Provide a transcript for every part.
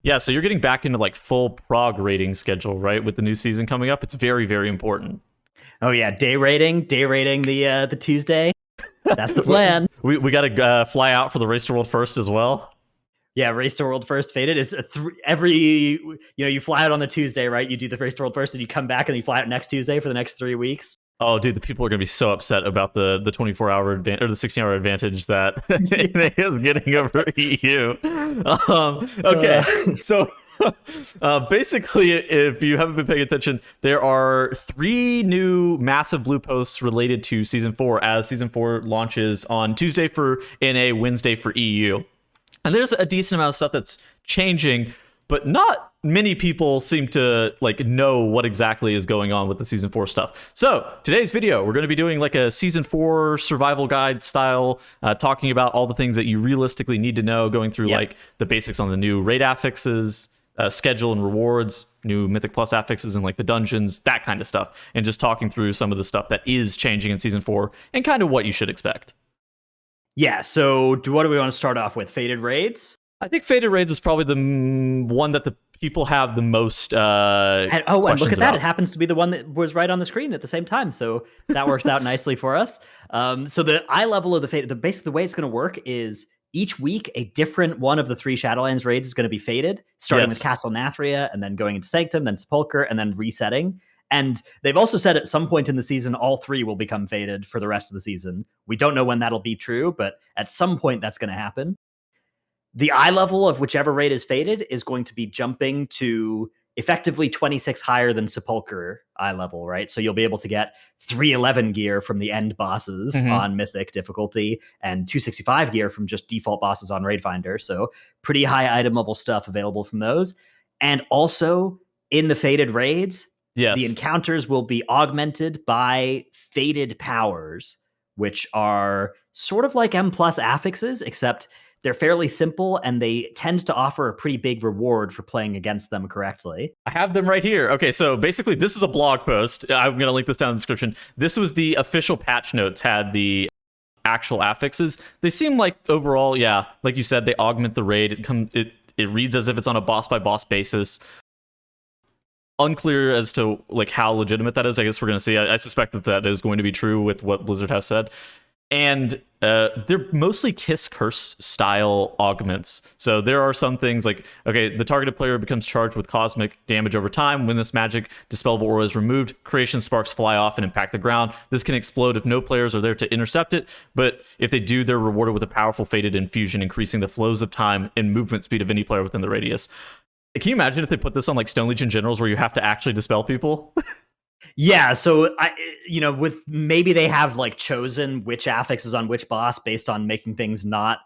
Yeah, so you're getting back into like full prog rating schedule, right? With the new season coming up, it's very, very important. Oh yeah, day rating the Tuesday. That's the plan. We got to fly out for the Race to World first as well. Yeah, Race to World First Faded. It's you fly out on the Tuesday, right? You do the Race to World First, and you come back and you fly out next Tuesday for the next 3 weeks. Oh, dude, the people are going to be so upset about the 24-hour advantage or the 16-hour advantage that NA is getting over EU. Okay, so basically, if you haven't been paying attention, there are 3 new massive blue posts related to Season 4 as Season 4 launches on Tuesday for NA, Wednesday for EU. And there's a decent amount of stuff that's changing, but not many people seem to like know what exactly is going on with the Season 4 stuff. So today's video, we're going to be doing like a Season 4 survival guide style, talking about all the things that you realistically need to know, going through like the basics on the new raid affixes, schedule and rewards, new Mythic Plus affixes and like the dungeons, that kind of stuff, and just talking through some of the stuff that is changing in Season 4 and kind of what you should expect. Yeah, so what do we want to start off with? Faded raids? I think Faded Raids is probably the one that the people have the most and look at that. About. It happens to be the one that was right on the screen at the same time, so that works out nicely for us. So the eye level of the Faded, basically the way it's going to work is each week a different one of the 3 Shadowlands raids is going to be faded, starting with Castle Nathria, and then going into Sanctum, then Sepulchre, and then resetting. And they've also said at some point in the season, all 3 will become faded for the rest of the season. We don't know when that'll be true, but at some point that's going to happen. The eye level of whichever raid is faded is going to be jumping to effectively 26 higher than Sepulchre eye level, right? So you'll be able to get 311 gear from the end bosses on Mythic difficulty and 265 gear from just default bosses on Raid Finder. So pretty high item level stuff available from those. And also in the faded raids, the encounters will be augmented by faded powers, which are sort of like M+ affixes, except they're fairly simple and they tend to offer a pretty big reward for playing against them correctly. I have them right here. Okay, so basically this is a blog post. I'm going to link this down in the description. This was the official patch notes, had the actual affixes. They seem like overall, yeah, like you said, they augment the raid. It reads as if it's on a boss-by-boss basis. Unclear as to like how legitimate that is. I guess we're going to see. I suspect that is going to be true with what Blizzard has said. And they're mostly Kiss Curse style augments. So there are some things like, okay, the targeted player becomes charged with cosmic damage over time. When this magic dispellable aura is removed, creation sparks fly off and impact the ground. This can explode if no players are there to intercept it, but if they do, they're rewarded with a powerful faded infusion, increasing the flows of time and movement speed of any player within the radius. Can you imagine if they put this on like Stone Legion Generals where you have to actually dispel people? Yeah, so with maybe they have like chosen which affix is on which boss based on making things not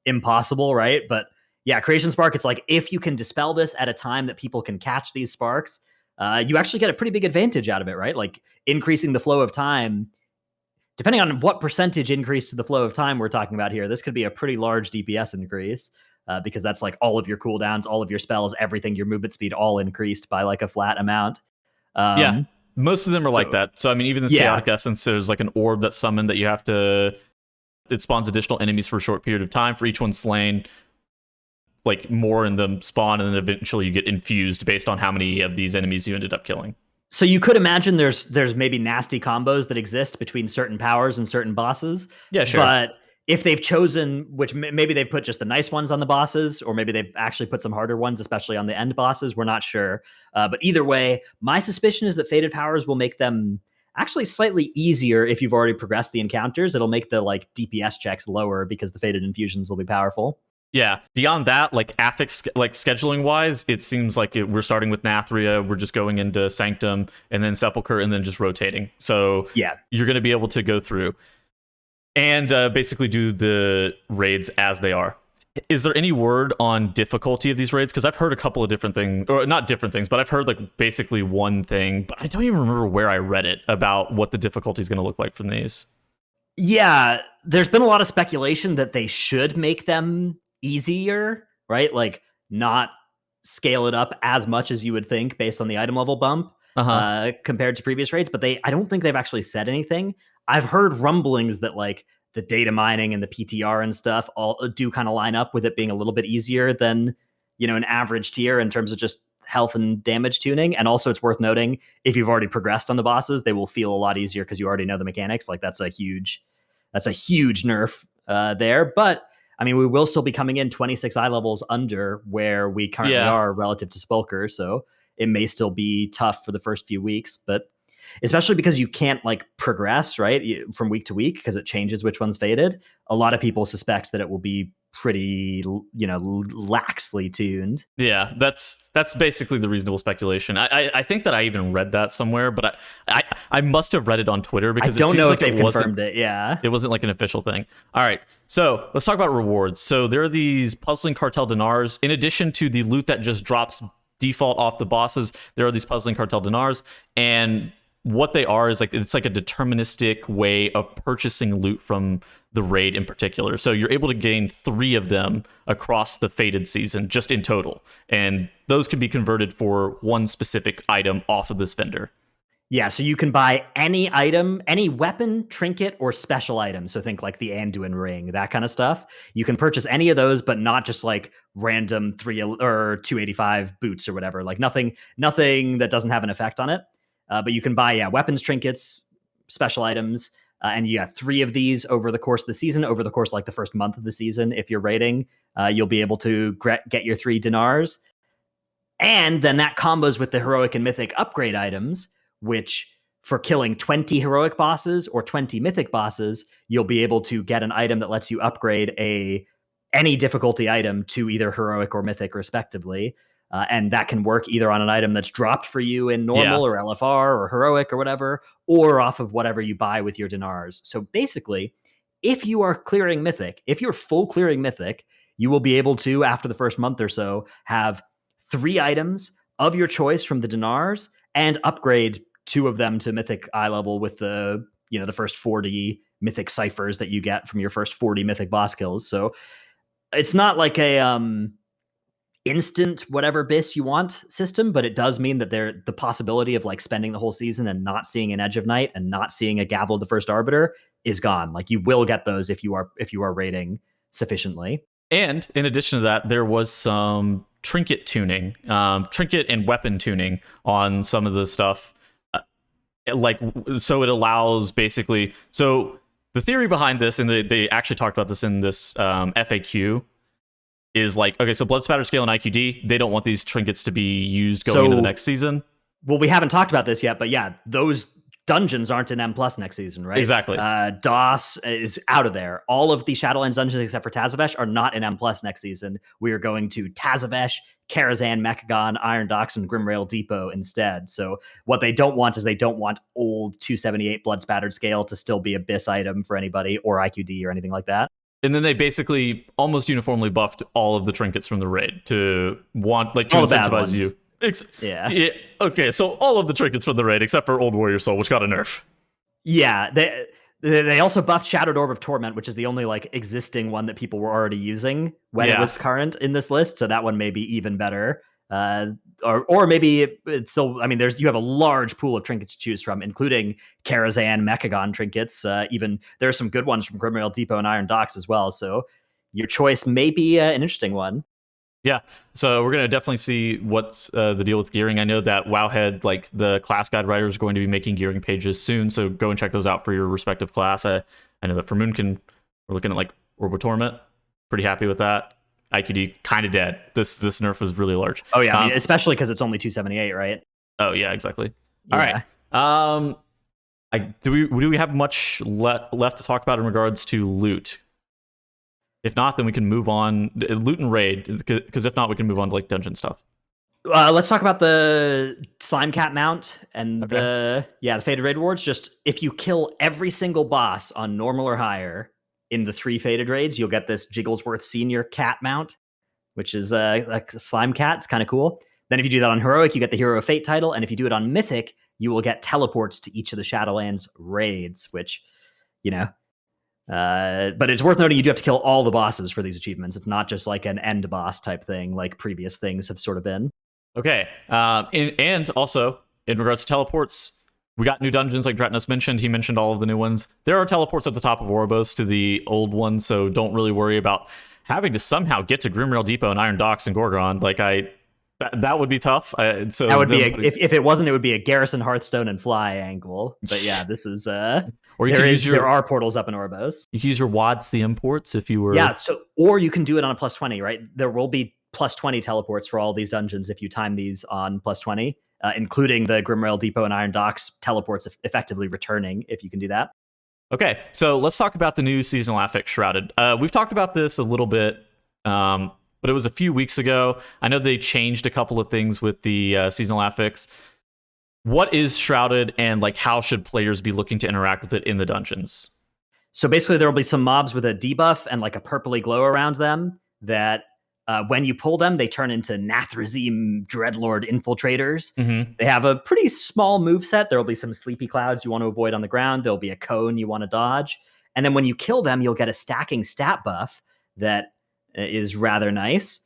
impossible, right? But yeah, Creation Spark, it's like if you can dispel this at a time that people can catch these sparks, you actually get a pretty big advantage out of it, right? Like increasing the flow of time, depending on what percentage increase to the flow of time we're talking about here, this could be a pretty large DPS increase. Because that's like all of your cooldowns, all of your spells, everything, your movement speed, all increased by like a flat amount. Yeah, most of them are like that. So, I mean, even this Chaotic Essence, there's like an orb that's summoned that you have to... It spawns additional enemies for a short period of time. For each one slain, like more in them spawn, and then eventually you get infused based on how many of these enemies you ended up killing. So you could imagine there's maybe nasty combos that exist between certain powers and certain bosses. Yeah, sure. But if they've chosen, which maybe they've put just the nice ones on the bosses, or maybe they've actually put some harder ones, especially on the end bosses, we're not sure. But either way, my suspicion is that faded powers will make them actually slightly easier if you've already progressed the encounters. It'll make the like DPS checks lower because the faded infusions will be powerful. Yeah. Beyond that, like affix, like scheduling wise, it seems like we're starting with Nathria, we're just going into Sanctum, and then Sepulchre, and then just rotating. So yeah, you're going to be able to go through and basically do the raids as they are. Is there any word on difficulty of these raids? Because I've heard a couple of different things, or not different things, but I've heard like basically one thing, but I don't even remember where I read it about what the difficulty is going to look like from these. Yeah, there's been a lot of speculation that they should make them easier, right? Like not scale it up as much as you would think based on the item level bump compared to previous raids, but I don't think they've actually said anything. I've heard rumblings that like the data mining and the PTR and stuff all do kind of line up with it being a little bit easier than, an average tier in terms of just health and damage tuning. And also it's worth noting, if you've already progressed on the bosses, they will feel a lot easier because you already know the mechanics. Like that's a huge nerf there. But I mean, we will still be coming in 26 eye levels under where we currently are relative to Spelker. So it may still be tough for the first few weeks, but especially because you can't like progress, right? From week to week, because it changes which one's faded. A lot of people suspect that it will be pretty, laxly tuned. Yeah, that's basically the reasonable speculation. I think that I even read that somewhere, but I must have read it on Twitter because I don't it seems know like if they've it wasn't, confirmed it. Yeah, it wasn't like an official thing. All right, so let's talk about rewards. So there are these puzzling cartel dinars. In addition to the loot that just drops default off the bosses, there are these puzzling cartel dinars, and what they are is like it's like a deterministic way of purchasing loot from the raid in particular. So you're able to gain 3 of them across the faded season just in total, and those can be converted for one specific item off of this vendor. Yeah, so you can buy any item, any weapon, trinket, or special item. So think like the Anduin ring, that kind of stuff. You can purchase any of those, but not just like random 3 or 285 boots or whatever. Like nothing that doesn't have an effect on it. But you can buy, weapons, trinkets, special items, and you have 3 of these over the course of the season, over the course of like the first month of the season. If you're raiding, you'll be able to get your 3 dinars. And then that combos with the heroic and mythic upgrade items, which for killing 20 heroic bosses or 20 mythic bosses, you'll be able to get an item that lets you upgrade any difficulty item to either heroic or mythic respectively. And that can work either on an item that's dropped for you in normal or LFR or heroic or whatever, or off of whatever you buy with your dinars. So basically, if you are clearing mythic, if you're full clearing mythic, you will be able to, after the first month or so, have 3 items of your choice from the dinars and upgrade 2 of them to mythic eye level with the first 40 mythic ciphers that you get from your first 40 mythic boss kills. So it's not like a instant whatever bis you want system, but it does mean that the possibility of like spending the whole season and not seeing an Edge of Night and not seeing a Gavel of the First Arbiter is gone. Like you will get those if you are rating sufficiently. And in addition to that, there was some trinket tuning, trinket and weapon tuning on some of the stuff. So it allows basically. So the theory behind this, and they actually talked about this in this FAQ, is like, okay, so blood spatter scale and IQD, they don't want these trinkets to be used going into the next season. Well, we haven't talked about this yet, but yeah, those dungeons aren't in M+ next season, right? Exactly. DOS is out of there. All of the Shadowlands dungeons except for Tazavesh are not in M+ next season. We are going to Tazavesh, Karazhan, Mechagon, Iron Docks, and Grimrail Depot instead. So what they don't want is they don't want old 278 blood spattered scale to still be a BIS item for anybody, or IQD or anything like that. And then they basically almost uniformly buffed all of the trinkets from the raid to incentivize you. Yeah. Okay, so all of the trinkets from the raid except for Old Warrior Soul, which got a nerf. Yeah, they also buffed Shadowed Orb of Torment, which is the only like existing one that people were already using when it was current in this list. So that one may be even better. Or maybe it's still. I mean, you have a large pool of trinkets to choose from, including Karazhan, Mechagon trinkets. Even there are some good ones from Grimrail Depot and Iron Docks as well. So your choice may be an interesting one. Yeah, so we're gonna definitely see what's the deal with gearing. I know that Wowhead, like the class guide writer, is going to be making gearing pages soon, so go and check those out for your respective class. I know that for Moonkin, we're looking at like Orb of Torment. Pretty happy with that. IQD kind of dead. This nerf was really large. Oh yeah, I mean, especially because it's only 278, right? Oh yeah, exactly. Yeah. All right. Do we have much left to talk about in regards to loot? If not, then we can move on. Loot and raid, because if not, we can move on to like dungeon stuff. Let's talk about the Slime Cat mount and the Faded Raid rewards. Just if you kill every single boss on normal or higher in the 3 Faded Raids, you'll get this Jigglesworth Senior Cat mount, which is like a Slime Cat. It's kind of cool. Then if you do that on Heroic, you get the Hero of Fate title. And if you do it on Mythic, you will get teleports to each of the Shadowlands raids, which, but it's worth noting you do have to kill all the bosses for these achievements. It's not just like an end boss type thing like previous things have sort of been. Okay. And also, in regards to teleports, We got new dungeons like Dratnos mentioned. He mentioned all of the new ones. There are teleports at the top of Ouroboros to the old ones, so don't really worry about having to somehow get to Grimrail Depot and Iron Docks and Gorgon. Like that would be tough. So that would be if it wasn't, it would be a Garrison, Hearthstone, and Fly angle. But yeah, this is or there are portals up in Ouroboros. You can use your WAD CM ports if you were or you can do it on a +20, right? There will be +20 teleports for all these dungeons if you time these on +20. Including the Grimrail Depot and Iron Docks teleports effectively returning, if you can do that. Okay, so let's talk about the new seasonal affix Shrouded. We've talked about this a little bit, but it was a few weeks ago. I know they changed a couple of things with the seasonal affix. What is Shrouded, and like how should players be looking to interact with it in the dungeons? So basically, there will be some mobs with a debuff and like a purpley glow around them that when you pull them, they turn into Nathrazim Dreadlord infiltrators. Mm-hmm. They have a pretty small moveset. There will be some sleepy clouds you want to avoid on the ground. There'll be a cone you want to dodge. And then when you kill them, you'll get a stacking stat buff that is rather nice.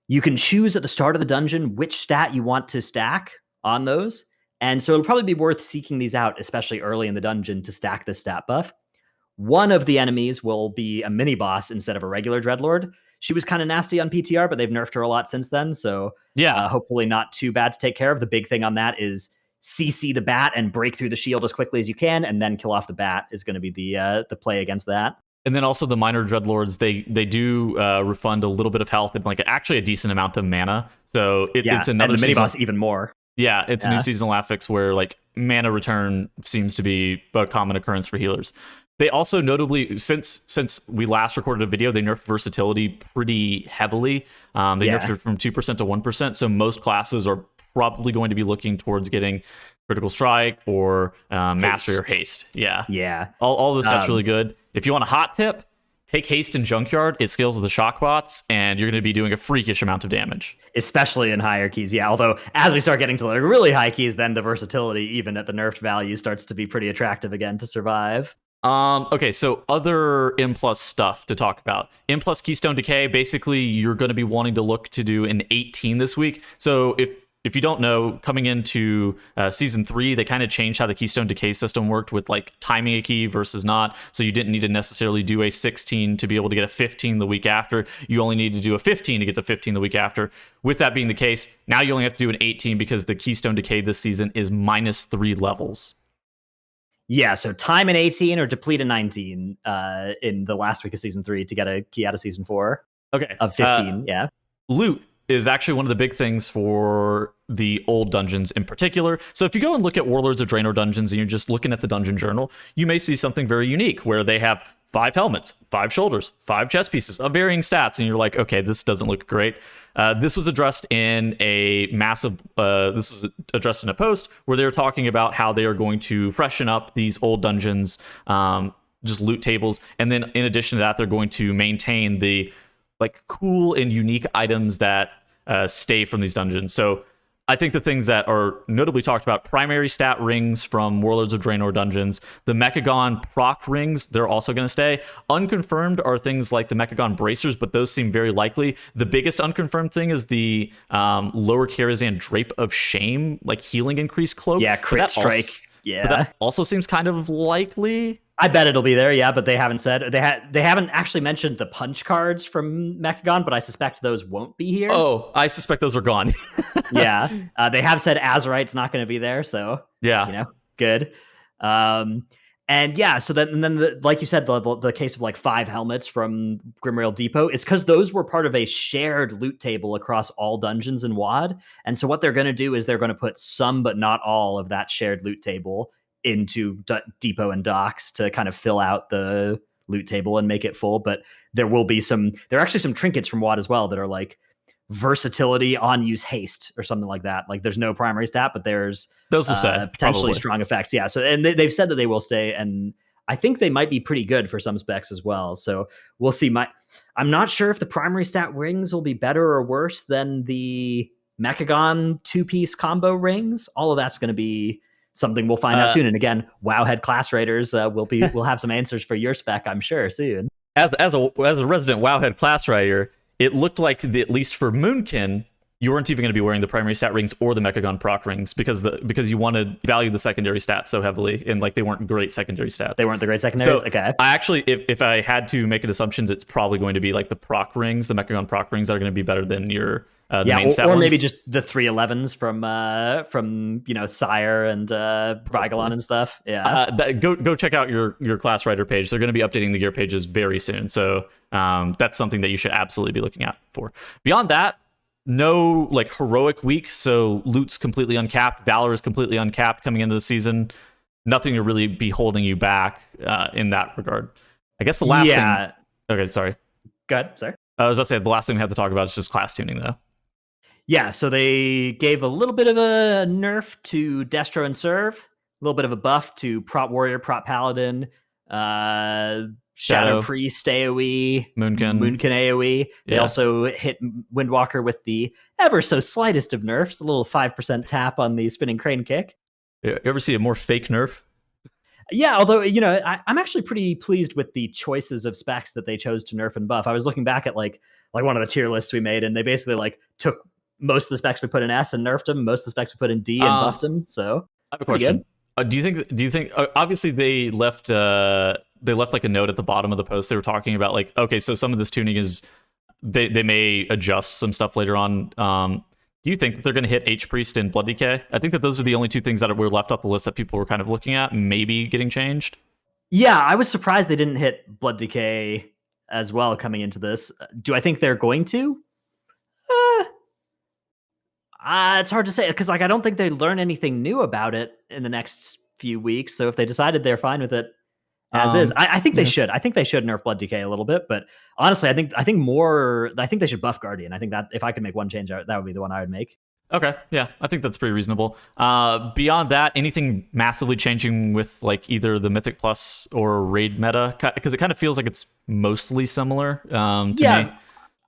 You can choose at the start of the dungeon which stat you want to stack on those. And so it'll probably be worth seeking these out, especially early in the dungeon, to stack the stat buff. One of the enemies will be a mini boss instead of a regular Dreadlord. She was kind of nasty on PTR, but they've nerfed her a lot since then. So hopefully not too bad to take care of. The big thing on that is CC the bat and break through the shield as quickly as you can, and then kill off the bat is going to be the play against that. And then also the minor Dreadlords, they do refund a little bit of health and like actually a decent amount of mana. So it's another and the mini boss even more. Yeah, it's a new seasonal affix where like mana return seems to be a common occurrence for healers. They also notably, since we last recorded a video, they nerfed versatility pretty heavily. They nerfed it from 2% to 1%. So most classes are probably going to be looking towards getting critical strike or mastery or haste. Yeah. All this stuff's really good. If you want a hot tip, take haste in Junkyard. It scales with the shock bots, and you're going to be doing a freakish amount of damage. Especially in higher keys, yeah. Although, as we start getting to the really high keys, then the versatility, even at the nerfed value, starts to be pretty attractive again to survive. Okay, so other M+ stuff to talk about. M+ Keystone Decay, basically, you're going to be wanting to look to do an 18 this week. So if you don't know, coming into Season 3, they kind of changed how the Keystone Decay system worked with like timing a key versus not. So you didn't need to necessarily do a 16 to be able to get a 15 the week after. You only need to do a 15 to get the 15 the week after. With that being the case, now you only have to do an 18 because the Keystone Decay this season is -3 levels. Yeah, so time in 18 or deplete a 19 in the last week of Season 3 to get a key out of Season 4. Okay. Of 15, yeah. Loot is actually one of the big things for the old dungeons in particular. So if you go and look at Warlords of Draenor dungeons and you're just looking at the dungeon journal, you may see something very unique where they have 5 helmets, 5 shoulders, 5 chest pieces of varying stats, and you're like, okay, this doesn't look great. This was addressed in a post where they were talking about how they are going to freshen up these old dungeons, just loot tables, and then in addition to that, they're going to maintain the like cool and unique items that stay from these dungeons. So I think the things that are notably talked about, primary stat rings from Warlords of Draenor dungeons, the Mechagon proc rings, they're also going to stay. Unconfirmed are things like the Mechagon bracers, but those seem very likely. The biggest unconfirmed thing is the Lower Karazhan Drape of Shame, like healing increase cloak. Yeah, crit strike. But that also seems kind of likely. I bet it'll be there, yeah, but they haven't said they haven't actually mentioned the punch cards from Mechagon, but I suspect those won't be here. Oh, I suspect those are gone. Yeah, they have said Azurite's not going to be there, so yeah, good. And yeah, so then like you said, the case of like 5 helmets from Grimrail Depot, it's because those were part of a shared loot table across all dungeons in WoD, and so what they're going to do is they're going to put some but not all of that shared loot table into Depot and Docks to kind of fill out the loot table and make it full. But there are actually some trinkets from WoD as well that are like versatility on use haste or something like that. Like there's no primary stat, but there's those will stay, potentially probably. Strong effects. Yeah. So, and they've said that they will stay, and I think they might be pretty good for some specs as well. So we'll see. I'm not sure if the primary stat rings will be better or worse than the Mechagon 2-piece combo rings. All of that's going to be something we'll find out soon. And again, Wowhead class raiders we'll have some answers for your spec, I'm sure, soon. As a resident Wowhead class rider, it looked like at least for Moonkin, you weren't even going to be wearing the primary stat rings or the Mechagon proc rings because you want to value the secondary stats so heavily, and like they weren't great secondary stats. They weren't the great secondaries. So Okay. I actually, if I had to make an assumptions, it's probably going to be like the proc rings, the Mechagon proc rings are going to be better than your the main stat or ones. maybe just the 311s from Sire and Brygolon and stuff. Yeah. Go check out your class writer page. They're going to be updating the gear pages very soon, so that's something that you should absolutely be looking out for. Beyond that, no like heroic week, so loot's completely uncapped, valor is completely uncapped coming into the season. Nothing to really be holding you back in that regard. I guess the last thing. Okay, sorry. Go ahead. Sorry. I was going to say the last thing we have to talk about is just class tuning, though. Yeah, so they gave a little bit of a nerf to Destro and Serve, a little bit of a buff to Prop Warrior, Prop Paladin, Shadow Priest AoE, Moonkin AoE. They also hit Windwalker with the ever so slightest of nerfs, a little 5% tap on the Spinning Crane Kick. You ever see a more fake nerf? Yeah, although, I'm actually pretty pleased with the choices of specs that they chose to nerf and buff. I was looking back at like one of the tier lists we made, and they basically like took most of the specs we put in S and nerfed them, most of the specs we put in D and buffed them. So I have a question. Do you think obviously they left like a note at the bottom of the post. They were talking about like, okay, so some of this tuning is they may adjust some stuff later on. Do you think that they're going to hit H-Priest and Blood Decay? I think that those are the only two things that were left off the list that people were kind of looking at, maybe getting changed. Yeah, I was surprised they didn't hit Blood Decay as well coming into this. Do I think they're going to? It's hard to say, because like I don't think they learn anything new about it in the next few weeks. So if they decided they're fine with it as is, I think they should. I think they should nerf Blood Decay a little bit, but honestly, I think they should buff Guardian. I think that if I could make one change, that would be the one I would make. Okay, yeah, I think that's pretty reasonable. Beyond that, anything massively changing with like either the Mythic Plus or Raid meta? Because it kind of feels like it's mostly similar to me.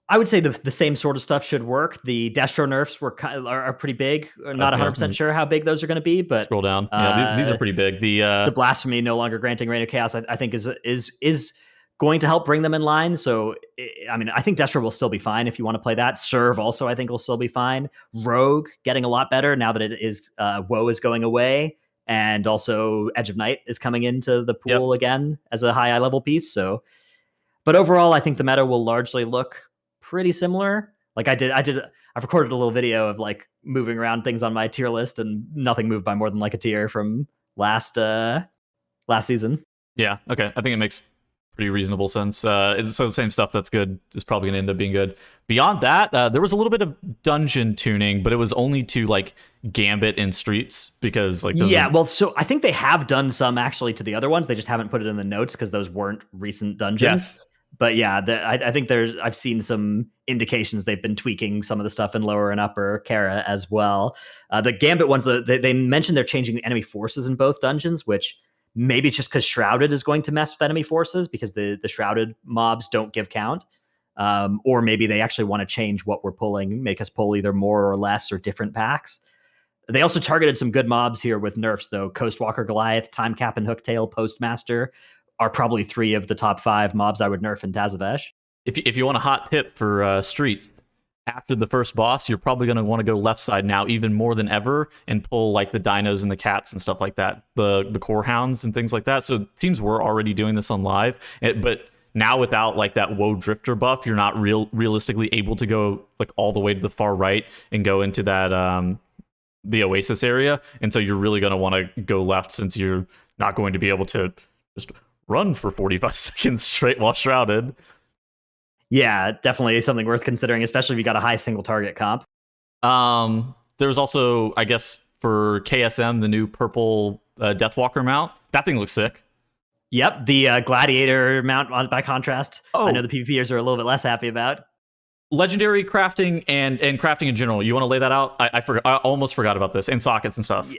I would say the same sort of stuff should work. The Destro nerfs are pretty big. Not 100% sure how big those are going to be, but scroll down. Yeah, these are pretty big. The Blasphemy no longer granting Reign of Chaos, I think is going to help bring them in line. So I mean, I think Destro will still be fine if you want to play that. Serve also I think will still be fine. Rogue getting a lot better now that it is Woe is going away, and also Edge of Night is coming into the pool again as a high level piece. So, but overall, I think the meta will largely look pretty similar. Like I've recorded a little video of like moving around things on my tier list, and nothing moved by more than like a tier from last season. Yeah, okay. I think it makes pretty reasonable sense. So the same stuff that's good is probably going to end up being good. Beyond that, there was a little bit of dungeon tuning, but it was only to like Gambit and Streets because like well, so I think they have done some actually to the other ones. They just haven't put it in the notes because those weren't recent dungeons. Yes. But yeah, I think I've seen some indications they've been tweaking some of the stuff in lower and upper Kara as well. The Gambit ones, they mentioned they're changing the enemy forces in both dungeons, which maybe it's just because Shrouded is going to mess with enemy forces because the Shrouded mobs don't give count. Or maybe they actually want to change what we're pulling, make us pull either more or less or different packs. They also targeted some good mobs here with nerfs, though. Coastwalker Goliath, Time Cap and Hooktail, Postmaster are probably 3 of the top 5 mobs I would nerf in Tazavesh. If you want a hot tip for Streets, after the first boss, you're probably going to want to go left side now even more than ever and pull like the dinos and the cats and stuff like that, the core hounds and things like that. So teams were already doing this on live, but now without like that Woe Drifter buff, you're not realistically able to go like all the way to the far right and go into that the Oasis area. And so you're really going to want to go left since you're not going to be able to just run for 45 seconds straight while shrouded. Yeah, definitely something worth considering, especially if you got a high single target comp. There was also, I guess, for KSM, the new purple Deathwalker mount. That thing looks sick. Yep, the Gladiator mount, by contrast, I know the PvPers are a little bit less happy about. Legendary crafting and crafting in general. You want to lay that out? I almost forgot about this. And sockets and stuff.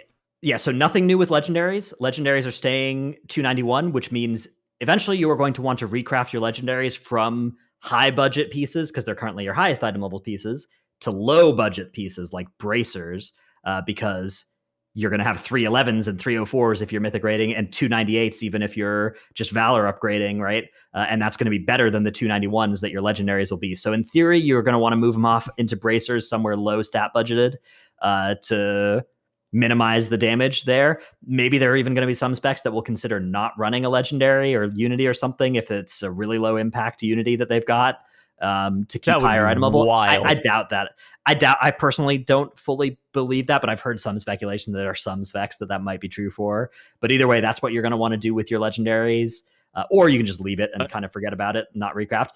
Yeah, so nothing new with legendaries. Legendaries are staying 291, which means eventually you are going to want to recraft your legendaries from high budget pieces, because they're currently your highest item level pieces, to low budget pieces like bracers, because you're going to have 311s and 304s if you're mythic rating, and 298s even if you're just Valor upgrading, right? And that's going to be better than the 291s that your legendaries will be. So in theory, you're going to want to move them off into bracers somewhere low stat budgeted to minimize the damage there. Maybe there are even going to be some specs that will consider not running a legendary or unity or something if it's a really low impact unity that they've got to keep higher item level. I doubt that. I personally don't fully believe that, but I've heard some speculation that there are some specs that might be true for. But either way, that's what you're going to want to do with your legendaries, or you can just leave it and kind of forget about it, not recraft.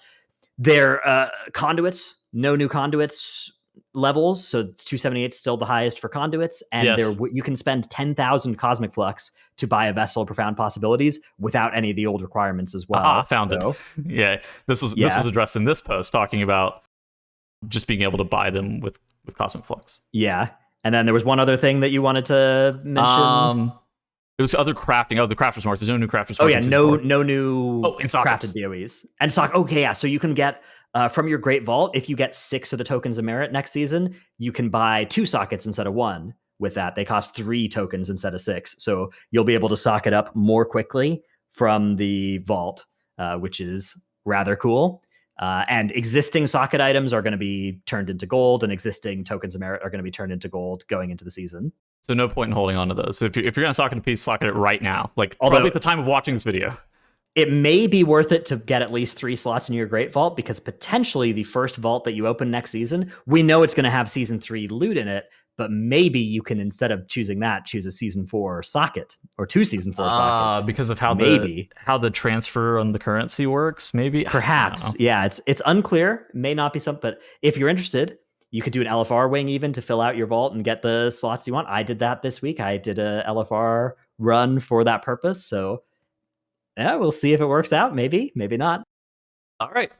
Their conduits, no new conduits levels, so 278 is still the highest for conduits, and you can spend 10,000 cosmic flux to buy a vessel of profound possibilities without any of the old requirements as well. I found it. Yeah, this was addressed in this post, talking about just being able to buy them with cosmic flux. Yeah, and then there was one other thing that you wanted to mention. It was other crafting. Oh, the crafter's mark. There's no new crafter's mark. Oh yeah, no new crafted DOEs and sock. Okay, yeah. So you can get from your Great Vault, if you get 6 of the tokens of merit next season, you can buy 2 sockets instead of 1. With that, they cost 3 tokens instead of 6. So you'll be able to socket up more quickly from the vault, which is rather cool. And existing socket items are going to be turned into gold, and existing tokens of merit are going to be turned into gold going into the season. So no point in holding on to those. So if you're going to socket a piece, socket it right now. Probably at the time of watching this video. It may be worth it to get at least 3 slots in your Great Vault, because potentially the first vault that you open next season, we know it's going to have Season 3 loot in it, but maybe you can, instead of choosing that, choose a Season 4 socket or 2 Season 4 sockets. Because of how the transfer on the currency works, maybe? Perhaps. Yeah, it's unclear. May not be something, but if you're interested, you could do an LFR wing even to fill out your vault and get the slots you want. I did that this week. I did a LFR run for that purpose, so yeah, we'll see if it works out. Maybe not. All right.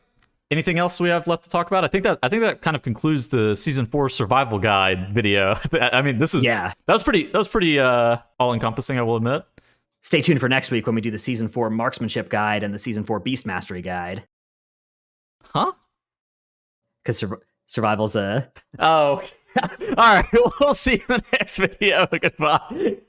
Anything else we have left to talk about? I think that kind of concludes the Season 4 survival guide video. I mean, that was pretty all encompassing, I will admit. Stay tuned for next week when we do the Season 4 marksmanship guide and the Season 4 beast mastery guide. Huh? Because survival's Oh. All right. We'll see you in the next video. Goodbye.